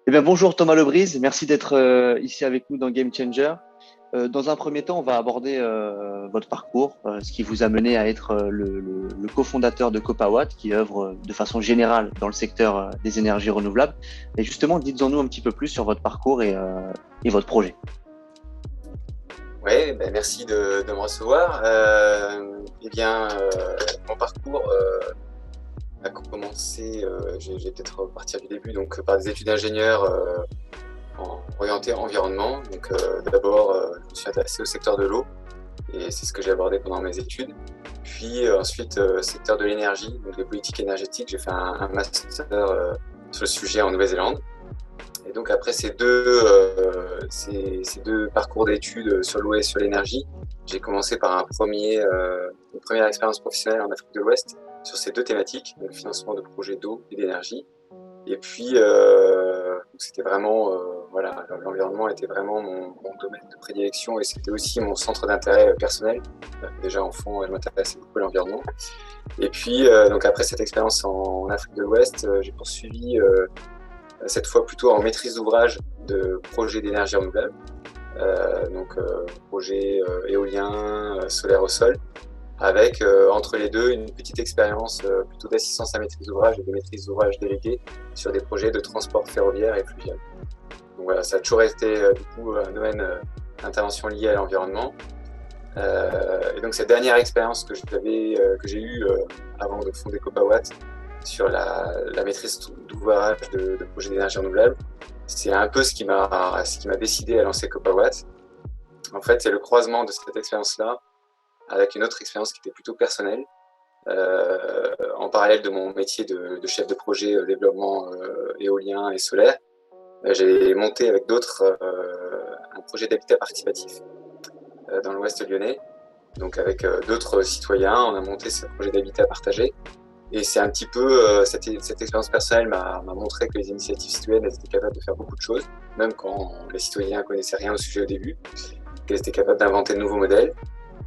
Eh bien, bonjour Thomas Lebrise, merci d'être ici avec nous dans Game Changer. Dans un premier temps, on va aborder votre parcours, ce qui vous a mené à être le cofondateur de Copawatt, qui œuvre de façon générale dans le secteur des énergies renouvelables. Et justement, dites-en-nous un petit peu plus sur votre parcours et votre projet. Oui, merci de me recevoir. Mon parcours a commencé, je vais peut-être repartir du début, donc par des études d'ingénieur orientées environnement. Donc d'abord, je me suis intéressé au secteur de l'eau et c'est ce que j'ai abordé pendant mes études. Puis ensuite, secteur de l'énergie, donc les politiques énergétiques. J'ai fait un master sur le sujet en Nouvelle-Zélande. Et donc après ces deux parcours d'études sur l'eau et sur l'énergie, j'ai commencé par une première expérience professionnelle en Afrique de l'Ouest sur ces deux thématiques, donc le financement de projets d'eau et d'énergie. Et puis c'était vraiment l'environnement était vraiment mon domaine de prédilection et c'était aussi mon centre d'intérêt personnel. Déjà enfant, je m'intéressais beaucoup à l'environnement. Et puis donc après cette expérience en Afrique de l'Ouest, j'ai poursuivi cette fois plutôt en maîtrise d'ouvrage de projets d'énergie renouvelable, projets éoliens, solaires au sol, avec entre les deux une petite expérience plutôt d'assistance à maîtrise d'ouvrage et de maîtrise d'ouvrage déléguée sur des projets de transport ferroviaire et fluvial. Donc voilà, ça a toujours été du coup un domaine d'intervention lié à l'environnement. Et donc cette dernière expérience que j'ai eue avant de fonder Copawatt sur la maîtrise d'ouvrage de projets d'énergie renouvelable, c'est un peu ce qui m'a décidé à lancer Copawatt. En fait, c'est le croisement de cette expérience-là avec une autre expérience qui était plutôt personnelle. En parallèle de mon métier de chef de projet développement éolien et solaire, j'ai monté avec d'autres un projet d'habitat participatif dans l'ouest lyonnais. Donc avec d'autres citoyens, on a monté ce projet d'habitat partagé. Et c'est un petit peu, cette expérience personnelle m'a montré que les initiatives citoyennes elles étaient capables de faire beaucoup de choses, même quand les citoyens ne connaissaient rien au sujet au début, qu'elles étaient capables d'inventer de nouveaux modèles.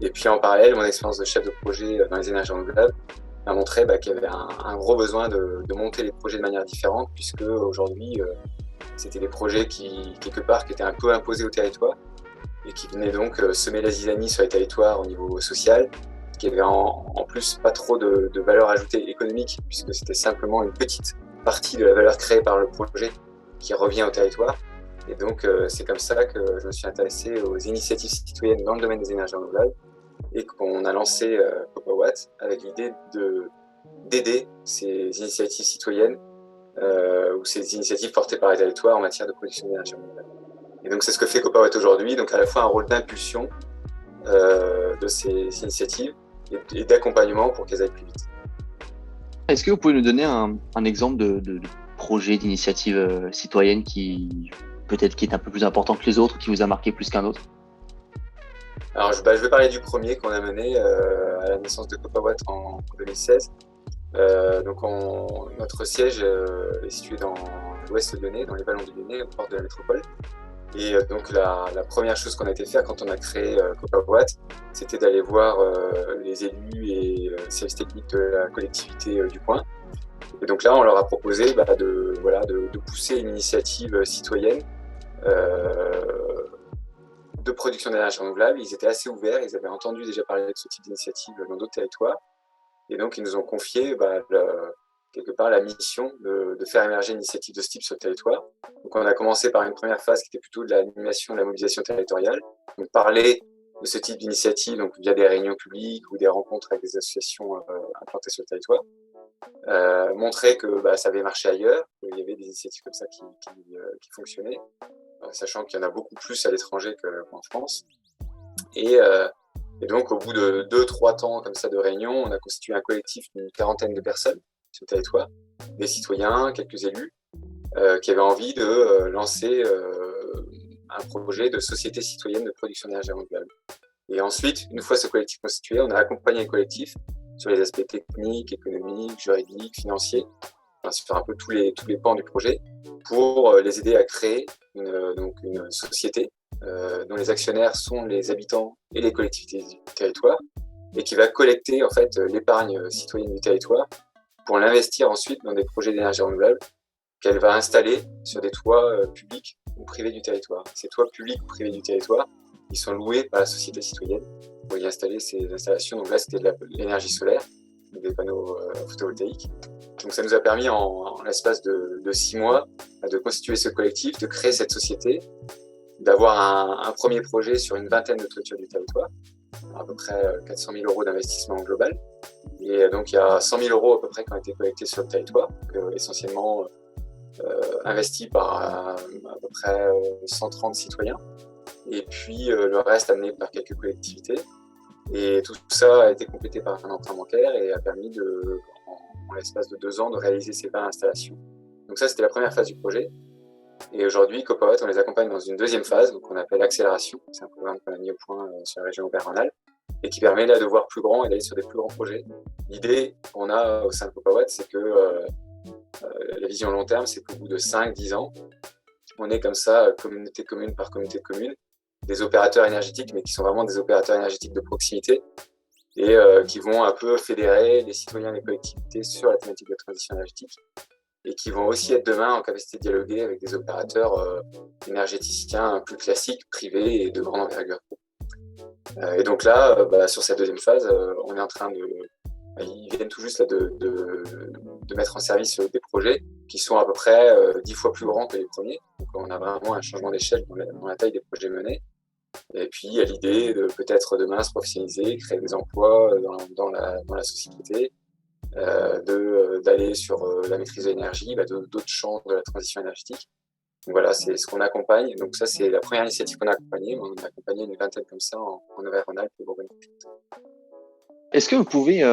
Et puis en parallèle, mon expérience de chef de projet dans les énergies renouvelables m'a montré qu'il y avait un gros besoin de monter les projets de manière différente, puisque aujourd'hui, c'était des projets qui, quelque part, qui étaient un peu imposés au territoire et qui venaient donc semer la zizanie sur les territoires au niveau social, qui avait en plus pas trop de valeur ajoutée économique, puisque c'était simplement une petite partie de la valeur créée par le projet qui revient au territoire. Et donc, c'est comme ça que je me suis intéressé aux initiatives citoyennes dans le domaine des énergies renouvelables et qu'on a lancé Copawatt avec l'idée d'aider ces initiatives citoyennes ou ces initiatives portées par les territoires en matière de production d'énergie renouvelable. Et donc, c'est ce que fait Copawatt aujourd'hui, donc à la fois un rôle d'impulsion de ces initiatives et d'accompagnement pour qu'elles aillent plus vite. Est-ce que vous pouvez nous donner un exemple de projet, d'initiative citoyenne qui peut-être qui est un peu plus important que les autres, qui vous a marqué plus qu'un autre? Alors, je vais parler du premier qu'on a mené à la naissance de Copawatt en 2016. Notre siège est situé dans l'ouest lyonnais, dans les vallons du Lyonnais, au port de la métropole. Et donc la première chose qu'on a été faire quand on a créé Copawatt, c'était d'aller voir les élus et services techniques de la collectivité du coin. Et donc là, on leur a proposé de pousser une initiative citoyenne de production d'énergie renouvelable. Ils étaient assez ouverts, ils avaient entendu déjà parler de ce type d'initiative dans d'autres territoires. Et donc, ils nous ont confié quelque part la mission de faire émerger une initiative de ce type sur le territoire. Donc, on a commencé par une première phase qui était plutôt de l'animation, de la mobilisation territoriale. Donc, parler de ce type d'initiative donc via des réunions publiques ou des rencontres avec des associations implantées sur le territoire. Montrer que ça avait marché ailleurs, qu'il y avait des initiatives comme ça qui fonctionnaient, sachant qu'il y en a beaucoup plus à l'étranger qu'en France. Et donc, au bout de 2-3 temps comme ça de réunions, on a constitué un collectif d'une quarantaine de personnes sur le territoire, des citoyens, quelques élus, qui avaient envie de lancer un projet de société citoyenne de production d'énergie renouvelable. Et ensuite, une fois ce collectif constitué, on a accompagné le collectif sur les aspects techniques, économiques, juridiques, financiers, sur un peu tous les pans du projet, pour les aider à créer une société dont les actionnaires sont les habitants et les collectivités du territoire, et qui va collecter en fait l'épargne citoyenne du territoire pour l'investir ensuite dans des projets d'énergie renouvelable qu'elle va installer sur des toits publics ou privés du territoire. Ces toits publics ou privés du territoire, ils sont loués par la société citoyenne pour y installer ces installations. Donc là, c'était de l'énergie solaire, des panneaux photovoltaïques. Donc ça nous a permis en l'espace de 6 mois de constituer ce collectif, de créer cette société, d'avoir un premier projet sur une vingtaine de toitures du territoire, à peu près 400 000 euros d'investissement global. Et donc il y a 100 000 euros à peu près qui ont été collectés sur le territoire, essentiellement investis par à peu près 130 citoyens. Et puis le reste amené par quelques collectivités. Et tout ça a été complété par un emprunt bancaire et a permis en l'espace de 2 ans de réaliser ces 20 installations. Donc ça, c'était la première phase du projet. Et aujourd'hui, Copawatt, on les accompagne dans une deuxième phase, donc on appelle accélération. C'est un programme qu'on a mis au point sur la région Auvergne-Rhône-Alpes et qui permet là de voir plus grand et d'aller sur des plus grands projets. L'idée qu'on a au sein de Copawatt, c'est que la vision long terme, c'est qu'au bout de 5-10 ans, on est comme ça, communauté commune par communauté de communes, des opérateurs énergétiques, mais qui sont vraiment des opérateurs énergétiques de proximité et qui vont un peu fédérer les citoyens et les collectivités sur la thématique de la transition énergétique et qui vont aussi être demain en capacité de dialoguer avec des opérateurs énergéticiens plus classiques, privés et de grande envergure. Et donc là, sur cette deuxième phase, on est en train ils viennent tout juste là, de mettre en service des projets qui sont à peu près 10 fois plus grands que les premiers. Donc on a vraiment un changement d'échelle dans la taille des projets menés. Et puis il y a l'idée de peut-être demain se professionnaliser, créer des emplois dans la société, d'aller sur la maîtrise de l'énergie, d'autres champs de la transition énergétique. Donc voilà, c'est ce qu'on accompagne. Donc ça, c'est la première initiative qu'on a accompagnée. On a accompagné une vingtaine comme ça en Auvergne-Rhône-Alpes et Bourgogne. Est-ce que vous pouvez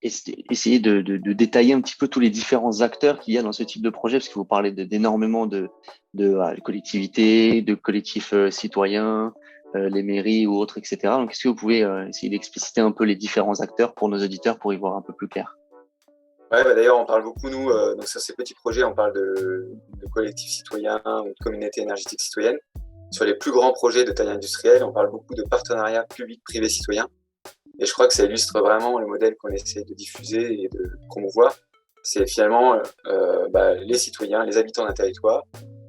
essayer de détailler un petit peu tous les différents acteurs qu'il y a dans ce type de projet, parce que vous parlez d'énormément de collectivités, de collectifs citoyens, les mairies ou autres, etc. Donc, est-ce que vous pouvez essayer d'expliciter un peu les différents acteurs pour nos auditeurs pour y voir un peu plus clair? Ouais, d'ailleurs, on parle beaucoup, nous, donc sur ces petits projets, on parle de collectifs citoyens ou de communautés énergétiques citoyennes. Sur les plus grands projets de taille industrielle, on parle beaucoup de partenariats public-privé-citoyen. Et je crois que ça illustre vraiment le modèle qu'on essaie de diffuser et de promouvoir. C'est finalement les citoyens, les habitants d'un territoire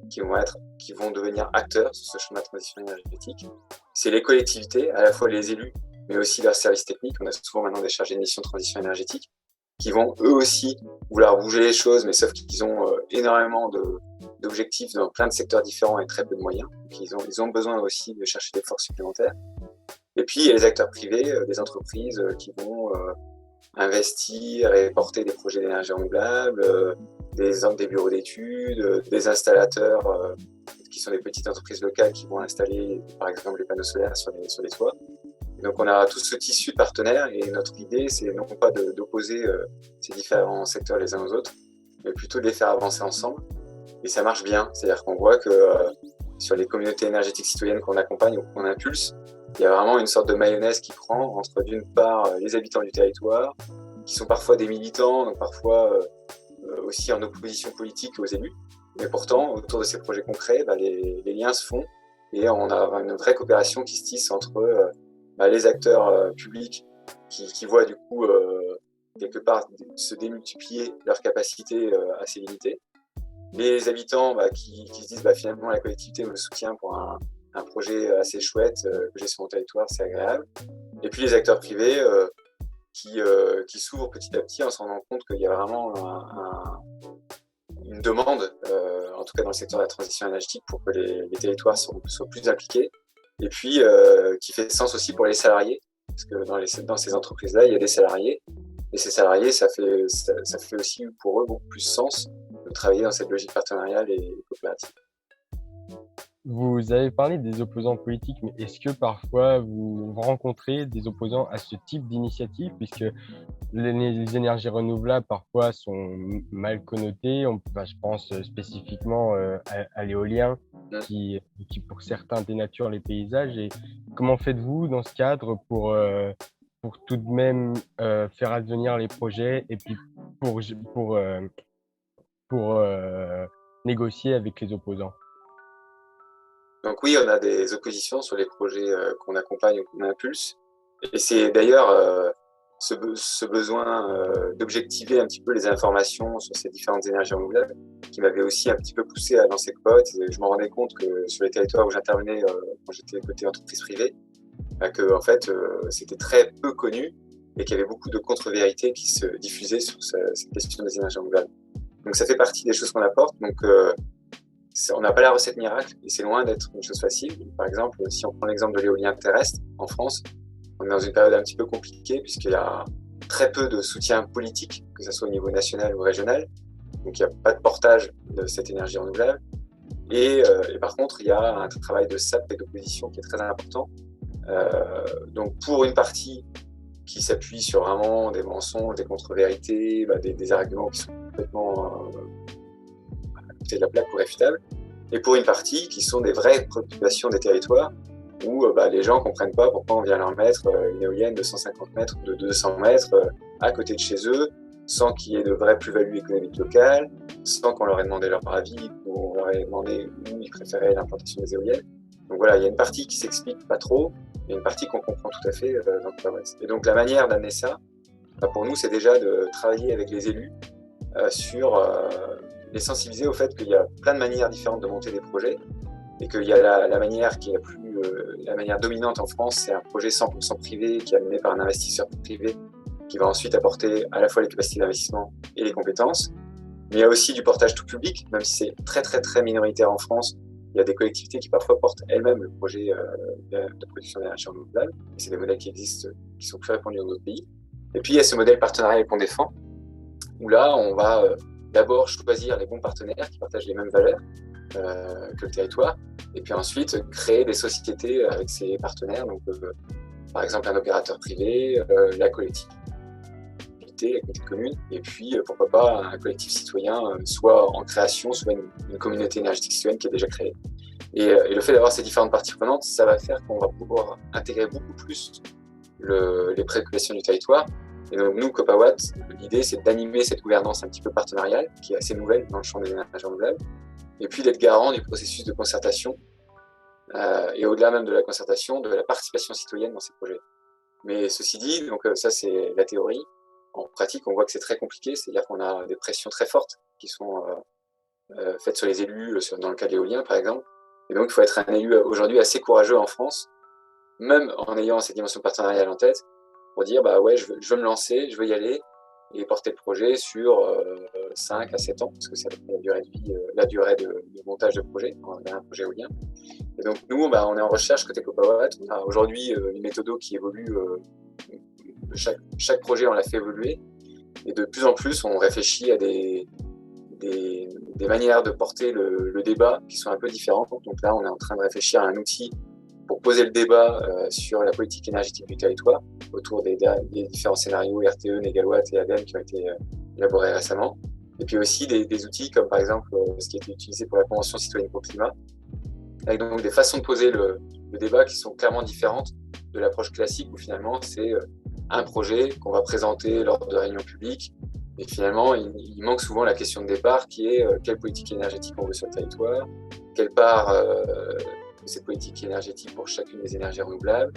qui vont devenir acteurs sur ce chemin de transition énergétique. C'est les collectivités, à la fois les élus, mais aussi leurs services techniques. On a souvent maintenant des chargés de mission de transition énergétique qui vont eux aussi vouloir bouger les choses, mais sauf qu'ils ont énormément d'objectifs dans plein de secteurs différents et très peu de moyens. Donc ils ont besoin aussi de chercher des forces supplémentaires. Et puis, il y a les acteurs privés, des entreprises qui vont investir et porter des projets d'énergie renouvelable, des bureaux d'études, des installateurs qui sont des petites entreprises locales qui vont installer, par exemple, les panneaux solaires sur les toits. Et donc, on a tout ce tissu de partenaires et notre idée, c'est non pas d'opposer ces différents secteurs les uns aux autres, mais plutôt de les faire avancer ensemble. Et ça marche bien, c'est-à-dire qu'on voit que sur les communautés énergétiques citoyennes qu'on accompagne ou qu'on impulse, il y a vraiment une sorte de mayonnaise qui prend entre d'une part les habitants du territoire, qui sont parfois des militants, donc parfois aussi en opposition politique aux élus. Mais pourtant, autour de ces projets concrets, les liens se font et on a une vraie coopération qui se tisse entre les acteurs publics qui voient du coup quelque part se démultiplier leurs capacités assez limitées. Les habitants qui se disent finalement la collectivité me soutient pour un projet assez chouette que j'ai sur mon territoire, c'est agréable. Et puis les acteurs privés qui s'ouvrent petit à petit en se rendant compte qu'il y a vraiment une demande, en tout cas dans le secteur de la transition énergétique, pour que les territoires soient plus impliqués. Et puis qui fait sens aussi pour les salariés, parce que dans ces entreprises-là, il y a des salariés. Et ces salariés, ça fait aussi pour eux beaucoup plus sens de travailler dans cette logique partenariale et coopérative. Vous avez parlé des opposants politiques, mais est-ce que parfois vous rencontrez des opposants à ce type d'initiative, puisque les énergies renouvelables parfois sont mal connotées, je pense spécifiquement à l'éolien qui pour certains dénature les paysages. Et comment faites-vous dans ce cadre pour tout de même faire advenir les projets et puis pour négocier avec les opposants? Donc oui, on a des oppositions sur les projets qu'on accompagne ou qu'on impulse. Et c'est d'ailleurs ce besoin d'objectiver un petit peu les informations sur ces différentes énergies renouvelables qui m'avait aussi un petit peu poussé à lancer Copawat. Je me rendais compte que sur les territoires où j'intervenais quand j'étais côté entreprise privée, que en fait c'était très peu connu et qu'il y avait beaucoup de contre-vérités qui se diffusaient sur cette question des énergies renouvelables. Donc ça fait partie des choses qu'on apporte. Donc on n'a pas la recette miracle et c'est loin d'être une chose facile. Par exemple, si on prend l'exemple de l'éolien terrestre en France, on est dans une période un petit peu compliquée puisqu'il y a très peu de soutien politique, que ce soit au niveau national ou régional. Donc il n'y a pas de portage de cette énergie renouvelable. Et par contre, il y a un travail de SAP et d'opposition qui est très important. Donc pour une partie qui s'appuie sur vraiment des mensonges, des contre-vérités, des arguments qui sont complètement à côté de la plaque ou réfutables, et pour une partie qui sont des vraies préoccupations des territoires où les gens ne comprennent pas pourquoi on vient leur mettre une éolienne de 150 mètres ou de 200 mètres à côté de chez eux, sans qu'il y ait de vraie plus-value économique locale, sans qu'on leur ait demandé leur avis ou on leur ait demandé où ils préféraient l'implantation des éoliennes. Donc voilà, il y a une partie qui s'explique pas trop, et une partie qu'on comprend tout à fait dans Copawat. Et donc la manière d'amener ça, pour nous, c'est déjà de travailler avec les élus sur les sensibiliser au fait qu'il y a plein de manières différentes de monter des projets, et qu'il y a la manière qui est la manière dominante en France, c'est un projet 100% privé qui est mené par un investisseur privé qui va ensuite apporter à la fois les capacités d'investissement et les compétences. Mais il y a aussi du portage tout public, même si c'est très très très minoritaire en France. Il y a des collectivités qui parfois portent elles-mêmes le projet de production d'énergie renouvelable. Et c'est des modèles qui existent, qui sont plus répandus dans d'autres pays. Et puis il y a ce modèle partenarial qu'on défend, où là on va d'abord choisir les bons partenaires qui partagent les mêmes valeurs que le territoire, et puis ensuite créer des sociétés avec ces partenaires, donc par exemple un opérateur privé, la collectivité, la communauté de communes, et puis pourquoi pas un collectif citoyen, soit en création, soit une communauté énergétique citoyenne qui est déjà créée. Et le fait d'avoir ces différentes parties prenantes, ça va faire qu'on va pouvoir intégrer beaucoup plus les préoccupations du territoire. Et donc nous, Copawat, l'idée c'est d'animer cette gouvernance un petit peu partenariale, qui est assez nouvelle dans le champ des énergies renouvelables, et puis d'être garant du processus de concertation, et au-delà même de la concertation, de la participation citoyenne dans ces projets. Mais ceci dit, donc ça c'est la théorie. En pratique, on voit que c'est très compliqué, c'est-à-dire qu'on a des pressions très fortes qui sont faites sur les élus, dans le cas de l'éolien par exemple. Et donc il faut être un élu aujourd'hui assez courageux en France, même en ayant cette dimension partenariale en tête, pour dire ouais, je veux me lancer, je veux y aller, et porter le projet sur 5 à 7 ans, parce que c'est la durée de vie, la durée de montage de projet, d'un projet éolien. Et donc nous, on est en recherche côté Copawat. On a aujourd'hui une méthode qui évolue, chaque projet on l'a fait évoluer, et de plus en plus on réfléchit à des manières de porter le débat qui sont un peu différentes. Donc là on est en train de réfléchir à un outil pour poser le débat sur la politique énergétique du territoire, autour des différents scénarios RTE, Négawatt et ADEME qui ont été élaborés récemment. Et puis aussi des outils comme par exemple ce qui a été utilisé pour la Convention citoyenne pour le climat, avec donc des façons de poser le débat qui sont clairement différentes de l'approche classique où finalement c'est un projet qu'on va présenter lors de réunions publiques. Et finalement, il manque souvent la question de départ qui est quelle politique énergétique on veut sur le territoire, quelle part de cette politique énergétique pour chacune des énergies renouvelables,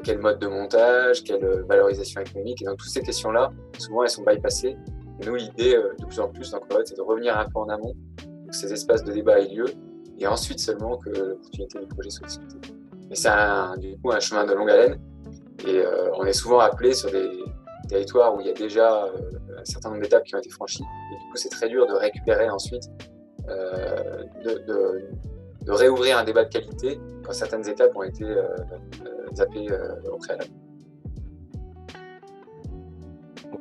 quel mode de montage, quelle valorisation économique. Et donc toutes ces questions-là, souvent elles sont bypassées. Et nous, l'idée de plus en plus dans Copawat, c'est de revenir un peu en amont, pour que ces espaces de débat aient lieu, et ensuite seulement que l'opportunité du projet soit discutée. Mais c'est du coup un chemin de longue haleine, et on est souvent appelé sur des territoires où il y a déjà un certain nombre d'étapes qui ont été franchies, et du coup c'est très dur de récupérer ensuite, de réouvrir un débat de qualité quand certaines étapes ont été zappées au préalable.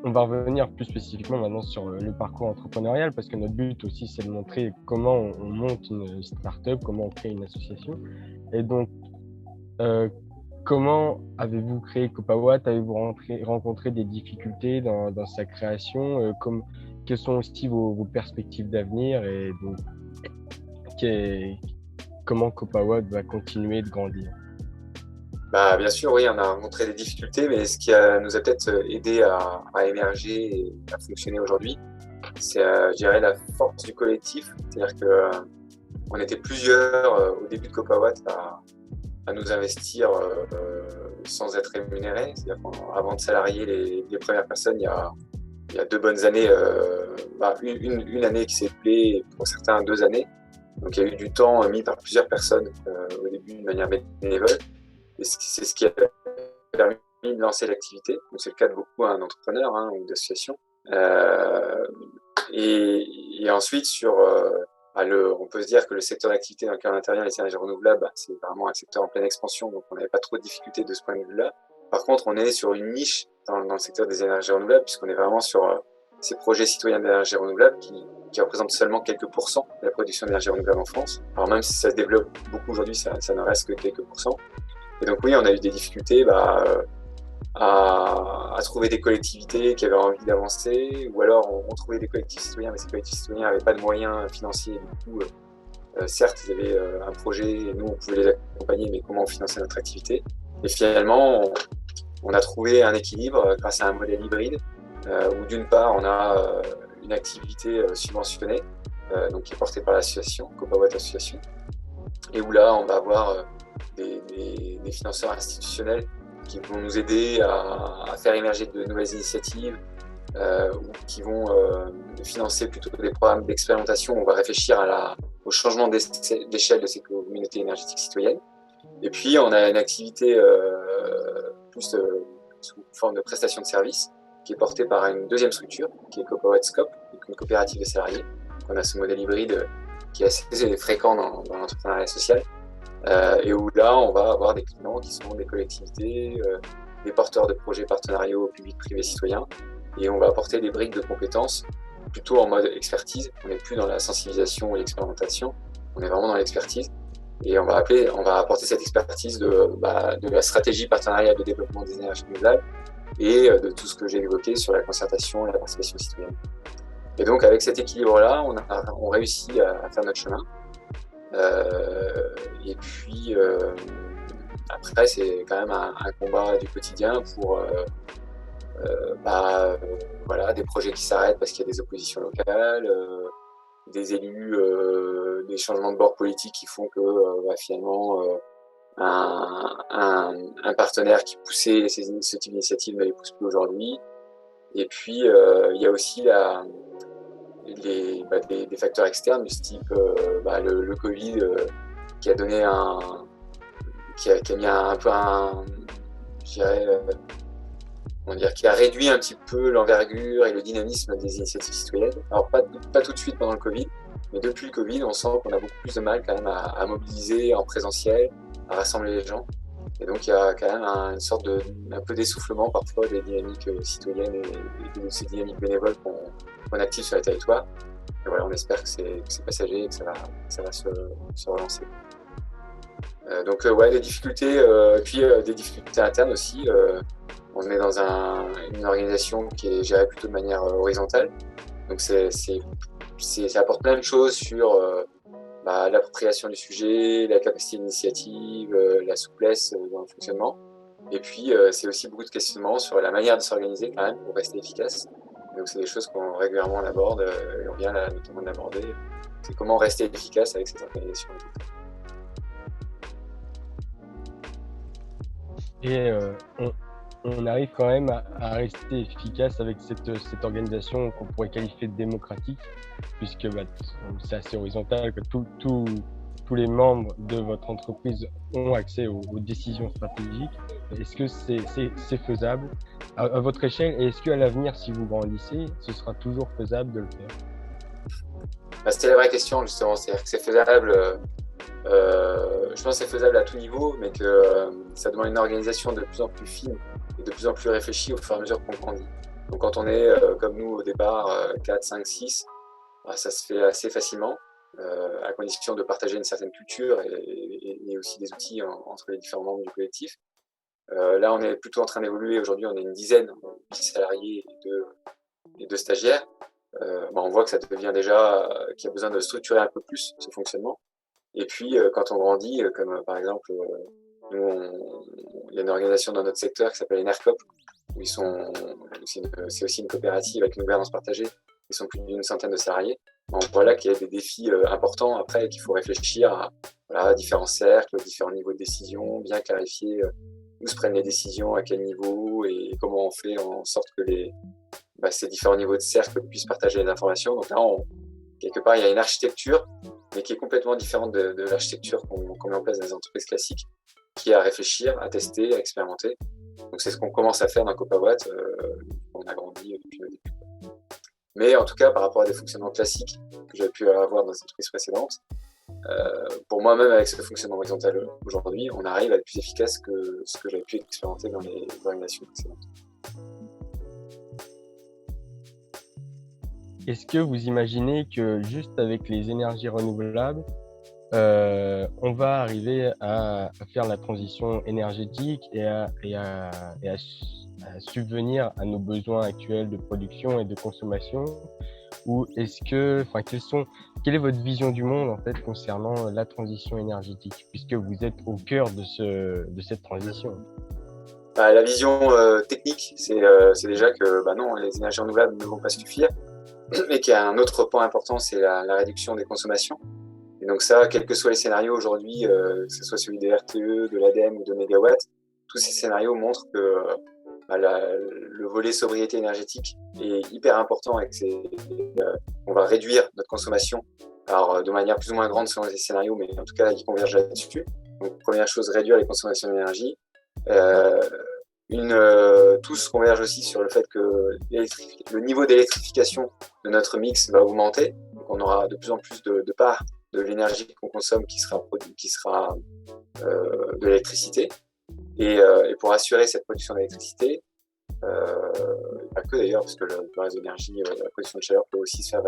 On va revenir plus spécifiquement maintenant sur le parcours entrepreneurial, parce que notre but aussi c'est de montrer comment on monte une start-up, comment on crée une association. Et donc, comment avez-vous créé Copawat? Avez-vous rencontré des difficultés dans sa création? Quelles sont aussi vos perspectives d'avenir? Et donc, comment Copawat va continuer de grandir? Bien sûr, oui, on a rencontré des difficultés, mais ce qui nous a peut-être aidé à émerger et à fonctionner aujourd'hui, c'est, je dirais, la force du collectif. C'est-à-dire qu'on était plusieurs au début de Copawat à nous investir sans être rémunérés. C'est-à-dire qu'avant de salarier les premières personnes, il y a 2 bonnes années, une année qui s'est écoulée, pour certains 2 années. Donc il y a eu du temps mis par plusieurs personnes au début de manière bénévole. Et c'est ce qui a permis de lancer l'activité. Donc c'est le cas de beaucoup d'entrepreneurs ou d'associations. Et ensuite, on peut se dire que le secteur d'activité dans lequel on intervient, les énergies renouvelables, c'est vraiment un secteur en pleine expansion, donc on n'avait pas trop de difficultés de ce point de vue-là. Par contre, on est sur une niche dans le secteur des énergies renouvelables, puisqu'on est vraiment sur ces projets citoyens d'énergie renouvelable qui représentent seulement quelques pourcents de la production d'énergie renouvelable en France. Alors même si ça se développe beaucoup aujourd'hui, ça ne reste que quelques pourcents. Et donc oui, on a eu des difficultés à trouver des collectivités qui avaient envie d'avancer, ou alors on trouvait des collectifs citoyens, mais ces collectifs citoyens n'avaient pas de moyens financiers. Du coup, certes, ils avaient un projet, et nous, on pouvait les accompagner, mais comment financer notre activité? Et finalement, on a trouvé un équilibre grâce à un modèle hybride, où d'une part, on a une activité subventionnée, donc qui est portée par l'association, Copawatt Association, et où là, on va avoir des financeurs institutionnels qui vont nous aider à faire émerger de nouvelles initiatives, ou qui vont financer plutôt des programmes d'expérimentation. On va réfléchir au changement d'échelle de ces communautés énergétiques citoyennes. Et puis, on a une activité plus sous forme de prestation de services qui est portée par une deuxième structure, qui est Copawatt Scope, donc une coopérative de salariés. On a ce modèle hybride qui est assez fréquent dans l'entrepreneuriat social. Et où là, on va avoir des clients qui sont des collectivités, des porteurs de projets partenariaux publics, privés, citoyens, et on va apporter des briques de compétences plutôt en mode expertise. On n'est plus dans la sensibilisation et l'expérimentation, on est vraiment dans l'expertise. Et on va apporter cette expertise de la stratégie partenariale de développement des énergies renouvelables et de tout ce que j'ai évoqué sur la concertation et la participation citoyenne. Et donc, avec cet équilibre-là, on réussit à faire notre chemin. Et puis après, c'est quand même un combat du quotidien pour des projets qui s'arrêtent parce qu'il y a des oppositions locales, des élus, des changements de bord politique qui font que finalement un partenaire qui poussait ce type d'initiative ne les pousse plus aujourd'hui. Et puis il y a aussi des facteurs externes du type le Covid qui a donné qui a mis un peu qui a réduit un petit peu l'envergure et le dynamisme des initiatives citoyennes. Alors pas tout de suite pendant le Covid, mais depuis le Covid, on sent qu'on a beaucoup plus de mal quand même à mobiliser en présentiel, à rassembler les gens. Et donc il y a quand même une sorte un peu d'essoufflement parfois des dynamiques citoyennes et de ces dynamiques bénévoles qu'on active sur les territoires. Et voilà, on espère que c'est passager et que ça va se relancer. Donc des difficultés, puis des difficultés internes aussi. On est dans une organisation qui est gérée plutôt de manière horizontale. Donc ça apporte plein de choses sur l'appropriation du sujet, la capacité d'initiative, la souplesse dans le fonctionnement. Et puis c'est aussi beaucoup de questionnements sur la manière de s'organiser quand même pour rester efficace. Donc c'est des choses qu'on régulièrement aborde, et on vient là notamment d'aborder. C'est comment rester efficace avec cette organisation. Et on arrive quand même à rester efficace avec cette organisation qu'on pourrait qualifier de démocratique, puisque c'est assez horizontal, que tous les membres de votre entreprise ont accès aux décisions stratégiques. Est-ce que c'est faisable à votre échelle, et est-ce qu'à l'avenir, si vous grandissez, ce sera toujours faisable de le faire? C'était la vraie question justement, c'est-à-dire que c'est faisable. Je pense que c'est faisable à tout niveau, mais que ça demande une organisation de plus en plus fine et de plus en plus réfléchie au fur et à mesure qu'on grandit. Donc quand on est comme nous au départ, 4, 5, 6, ça se fait assez facilement, à condition de partager une certaine culture et aussi des outils entre les différents membres du collectif. Là, on est plutôt en train d'évoluer. Aujourd'hui, on est une dizaine, 10 salariés et 2 stagiaires. On voit que ça devient déjà qu'il y a besoin de structurer un peu plus ce fonctionnement. Et puis, quand on grandit, comme par exemple, il y a une organisation dans notre secteur qui s'appelle Enercop, où c'est aussi une coopérative avec une gouvernance partagée. Ils sont plus d'une centaine de salariés. On voit là qu'il y a des défis importants après, qu'il faut réfléchir à différents cercles, différents niveaux de décision, bien clarifier où se prennent les décisions, à quel niveau et comment on fait en sorte que ces différents niveaux de cercle puissent partager les informations. Donc là, quelque part, il y a une architecture, mais qui est complètement différente de l'architecture qu'on met en place dans les entreprises classiques, qui est à réfléchir, à tester, à expérimenter. Donc c'est ce qu'on commence à faire dans CopaWatt, on a grandi depuis le début. Mais en tout cas, par rapport à des fonctionnements classiques que j'avais pu avoir dans les entreprises précédentes, pour moi-même, avec ce fonctionnement horizontal aujourd'hui, on arrive à être plus efficace que ce que j'avais pu expérimenter dans les organisations précédentes. Est-ce que vous imaginez que juste avec les énergies renouvelables, on va arriver à faire la transition énergétique et à subvenir à nos besoins actuels de production et de consommation? Ou quelle est votre vision du monde en fait concernant la transition énergétique, puisque vous êtes au cœur de cette transition? La vision technique, c'est déjà que non, les énergies renouvelables ne vont pas suffire, mais qu'il y a un autre point important, c'est la réduction des consommations. Et donc ça, quels que soient les scénarios aujourd'hui, que ce soit celui des RTE, de l'ADEME ou de Megawatt, tous ces scénarios montrent que le volet sobriété énergétique est hyper important et on va réduire notre consommation, alors de manière plus ou moins grande selon les scénarios, mais en tout cas, ils convergent là-dessus. Donc première chose, réduire les consommations d'énergie. Tous convergent aussi sur le fait que le niveau d'électrification de notre mix va augmenter. Donc on aura de plus en plus de part de l'énergie qu'on consomme qui sera de l'électricité. Et pour assurer cette production d'électricité, pas que d'ailleurs, parce que le reste d'énergie, la production de chaleur peut aussi se faire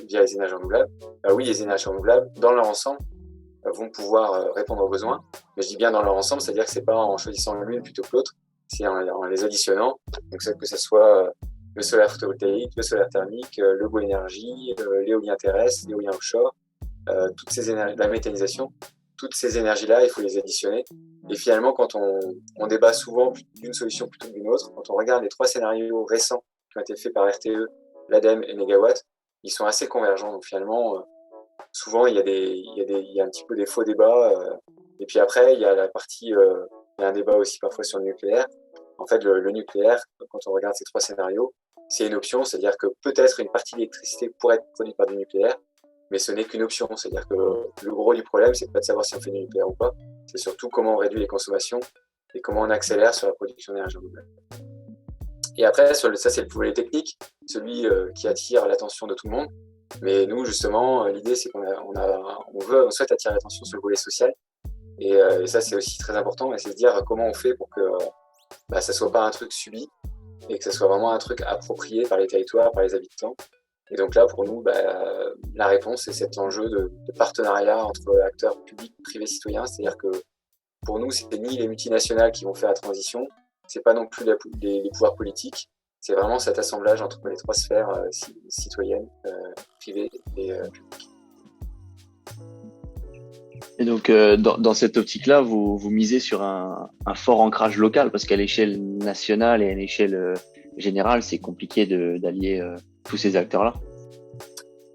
via les énergies renouvelables. Oui, les énergies renouvelables, dans leur ensemble, vont pouvoir répondre aux besoins. Mais je dis bien dans leur ensemble, c'est-à-dire que c'est pas en choisissant l'une plutôt que l'autre, c'est en les additionnant. Donc que ce soit le solaire photovoltaïque, le solaire thermique, le bois énergie, l'éolien terrestre, l'éolien offshore, toutes ces énergies, la méthanisation, toutes ces énergies-là, il faut les additionner. Et finalement, quand on débat souvent d'une solution plutôt que d'une autre, quand on regarde les 3 scénarios récents qui ont été faits par RTE, l'ADEME et Megawatt, ils sont assez convergents. Donc finalement, souvent, il y a un petit peu des faux débats. Et puis après, il y a la partie, il y a un débat aussi parfois sur le nucléaire. En fait, le nucléaire, quand on regarde ces 3 scénarios, c'est une option, c'est-à-dire que peut-être une partie de l'électricité pourrait être produite par du nucléaire, mais ce n'est qu'une option. C'est-à-dire que le gros du problème, c'est pas de savoir si on fait du nucléaire ou pas, c'est surtout comment on réduit les consommations et comment on accélère sur la production d'énergie renouvelable. Et après, ça c'est le volet technique, celui qui attire l'attention de tout le monde. Mais nous, justement, l'idée, c'est qu'on souhaite attirer l'attention sur le volet social. Et ça, c'est aussi très important. Et c'est de dire comment on fait pour que ça soit pas un truc subi et que ça soit vraiment un truc approprié par les territoires, par les habitants. Et donc là, pour nous, la réponse, c'est cet enjeu de partenariat entre acteurs publics, privés, citoyens. C'est-à-dire que pour nous, c'est ni les multinationales qui vont faire la transition, c'est pas non plus les pouvoirs politiques. C'est vraiment cet assemblage entre les 3 sphères citoyennes, privées et publiques. Et donc, dans cette optique-là, vous misez sur un fort ancrage local, parce qu'à l'échelle nationale et à l'échelle générale, c'est compliqué d'allier tous ces acteurs-là.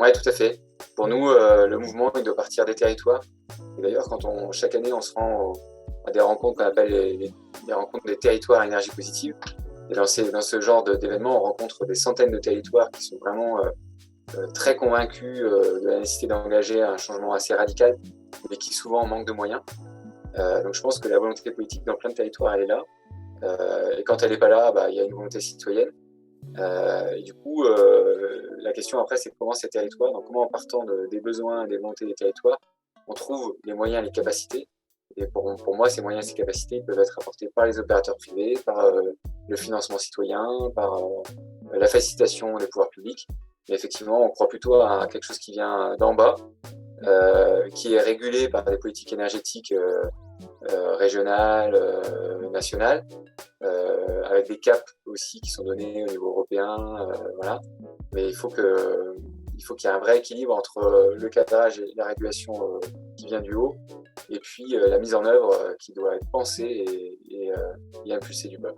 Oui, tout à fait. Pour nous, le mouvement, il doit partir des territoires. Et d'ailleurs, chaque année, on se rend à des rencontres qu'on appelle les rencontres des territoires à énergie positive. Et dans ce genre d'événements, on rencontre des centaines de territoires qui sont vraiment très convaincus de la nécessité d'engager un changement assez radical, mais qui souvent manquent de moyens. Donc je pense que la volonté politique dans plein de territoires, elle est là. Et quand elle n'est pas là, il y a une volonté citoyenne. Et du coup, la question après, c'est comment ces territoires, donc comment en partant des besoins et des volontés des territoires, on trouve les moyens, les capacités. Et pour moi, ces moyens et ces capacités ils peuvent être apportés par les opérateurs privés, par le financement citoyen, par la facilitation des pouvoirs publics. Mais effectivement, on croit plutôt à quelque chose qui vient d'en bas, qui est régulé par des politiques énergétiques régionales, nationales, avec des caps aussi qui sont donnés au niveau européen. Voilà. Mais il faut qu'il y ait un vrai équilibre entre le cadrage et la régulation qui vient du haut, et puis la mise en œuvre qui doit être pensée et impulsée du bas.